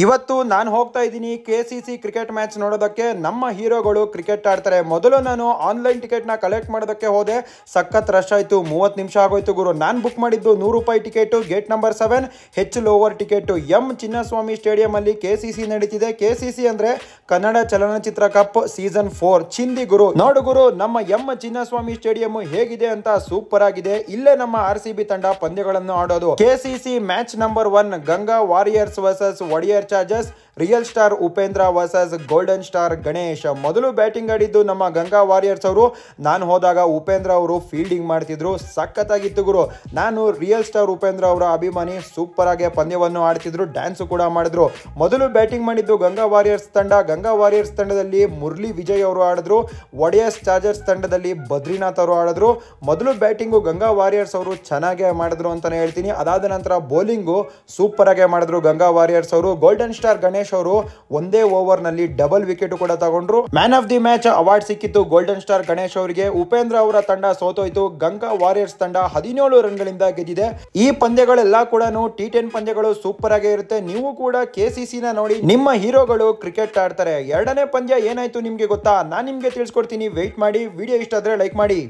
ಇವತ್ತು ನಾನು ಹೋಗ್ತಾ ಇದ್ದೀನಿ KCC ಕ್ರಿಕೆಟ್ ಮ್ಯಾಚ್ ನೋಡೋದಕ್ಕೆ. ನಮ್ಮ ಹೀರೋಗಳು ಕ್ರಿಕೆಟ್ ಆಡ್ತಾರೆ. ಮೊದಲು ನಾನು ಆನ್ಲೈನ್ ಟಿಕೆಟ್ನ ಕಲೆಕ್ಟ್ ಮಾಡೋದಕ್ಕೆ ಹೋದೆ. ಸಖತ್ ರಶ್ ಆಯಿತು. 30 ನಿಮಿಷ ಆಗೋಯ್ತು ಗುರು. ನಾನು ಬುಕ್ ಮಾಡಿದ್ದು ₹100 ಟಿಕೆಟು, ಗೇಟ್ ನಂಬರ್ 7, ಹೆಚ್ ಲೋವರ್ ಟಿಕೆಟು. ಚಿನ್ನಸ್ವಾಮಿ ಸ್ಟೇಡಿಯಂ ಅಲ್ಲಿ KCC ನಡೀತಿದೆ. KCC ಅಂದ್ರೆ ಕನ್ನಡ ಚಲನಚಿತ್ರ ಕಪ್ ಸೀಸನ್ 4 ಚಿಂದಿ ಗುರು. ನೋಡು ಗುರು, ನಮ್ಮ ಚಿನ್ನಸ್ವಾಮಿ ಸ್ಟೇಡಿಯಂ ಹೇಗಿದೆ ಅಂತ. ಸೂಪರ್ ಆಗಿದೆ. ಇಲ್ಲೇ ನಮ್ಮ RCB ತಂಡ ಪಂದ್ಯಗಳನ್ನು ಆಡೋದು. KCC match number 1 Ganga warriors versus Wodeyar chargers. Real star Upendra versus golden star Ganesh. ಮೊದಲು ಬ್ಯಾಟಿಂಗ್ ಆಡಿದ್ದು ನಮ್ಮ ಗಂಗಾ ವಾರಿಯರ್ಸ್ ಅವರು. ನಾನು ಹೋದಾಗ ಉಪೇಂದ್ರ ಅವರು ಫೀಲ್ಡಿಂಗ್ ಮಾಡ್ತಿದ್ರು. ಸಖತ್ತಾಗಿತ್ತು ಗುರು. ನಾನು ರಿಯಲ್ ಸ್ಟಾರ್ ಉಪೇಂದ್ರ ಅವರ ಅಭಿಮಾನಿ. ಸೂಪರ್ ಆಗಿ ಪಂದ್ಯವನ್ನು ಆಡ್ತಿದ್ರು, ಡ್ಯಾನ್ಸ್ ಕೂಡ ಮಾಡಿದ್ರು. ಮೊದಲು ಬ್ಯಾಟಿಂಗ್ ಮಾಡಿದ್ದು ಗಂಗಾ ವಾರಿಯರ್ಸ್ ತಂಡ. ಗಂಗಾ ವಾರಿಯರ್ಸ್ ತಂಡದಲ್ಲಿ ಮುರಳಿ ವಿಜಯ್ ಅವರು ಆಡಿದ್ರು. ಒಡೆಯರ್ಸ್ ಚಾರ್ಜರ್ಸ್ ತಂಡದಲ್ಲಿ ಬದ್ರಿನಾಥ್ ಅವರು ಆಡಿದ್ರು. ಮೊದಲು ಬ್ಯಾಟಿಂಗು ಗಂಗಾ ವಾರಿಯರ್ಸ್ ಅವರು ಚೆನ್ನಾಗೇ ಮಾಡಿದ್ರು ಅಂತಾನೆ ಹೇಳ್ತೀನಿ. ಅದಾದ ನಂತರ ಬೌಲಿಂಗು ಸೂಪರ್ ಆಗಿ ಮಾಡಿದ್ರು ಗಂಗಾ ವಾರಿಯರ್ಸ್ ಅವರು. ಗೋಲ್ಡನ್ ಸ್ಟಾರ್ ಗಣೇಶ್ ಅವರು ಒಂದೇ ಓವರ್ ನಲ್ಲಿ ಡಬಲ್ ವಿಕೆಟ್ ಕೂಡ ತಗೊಂಡ್ರು. Man of the match award ಸಿಕ್ಕಿತ್ತು ಗೋಲ್ಡನ್ ಸ್ಟಾರ್ ಗಣೇಶ್ ಅವರಿಗೆ. ಉಪೇಂದ್ರ ಅವರ ತಂಡ ಸೋತೋಯ್ತು. ಗಂಗಾ ವಾರಿಯರ್ಸ್ ತಂಡ 17 ರನ್ಗಳಿಂದ ಗೆದ್ದಿದೆ. ಈ ಪಂದ್ಯಗಳೆಲ್ಲ ಕೂಡ T10 ಪಂದ್ಯಗಳು ಸೂಪರ್ ಆಗೇ ಇರುತ್ತೆ. ನೀವು ಕೂಡ KCC ನ ನೋಡಿ. ನಿಮ್ಮ ಹೀರೋಗಳು ಕ್ರಿಕೆಟ್ ಆಡ್ತಾರೆ. ಎರಡನೇ ಪಂದ್ಯ ಏನಾಯ್ತು ನಿಮ್ಗೆ ಗೊತ್ತಾ? ನಾನು ನಿಮ್ಗೆ ತಿಳಿಸ್ಕೊಡ್ತೀನಿ. ವೆಯ್ಟ್ ಮಾಡಿ. ವಿಡಿಯೋ ಇಷ್ಟ ಆದ್ರೆ ಲೈಕ್ ಮಾಡಿ.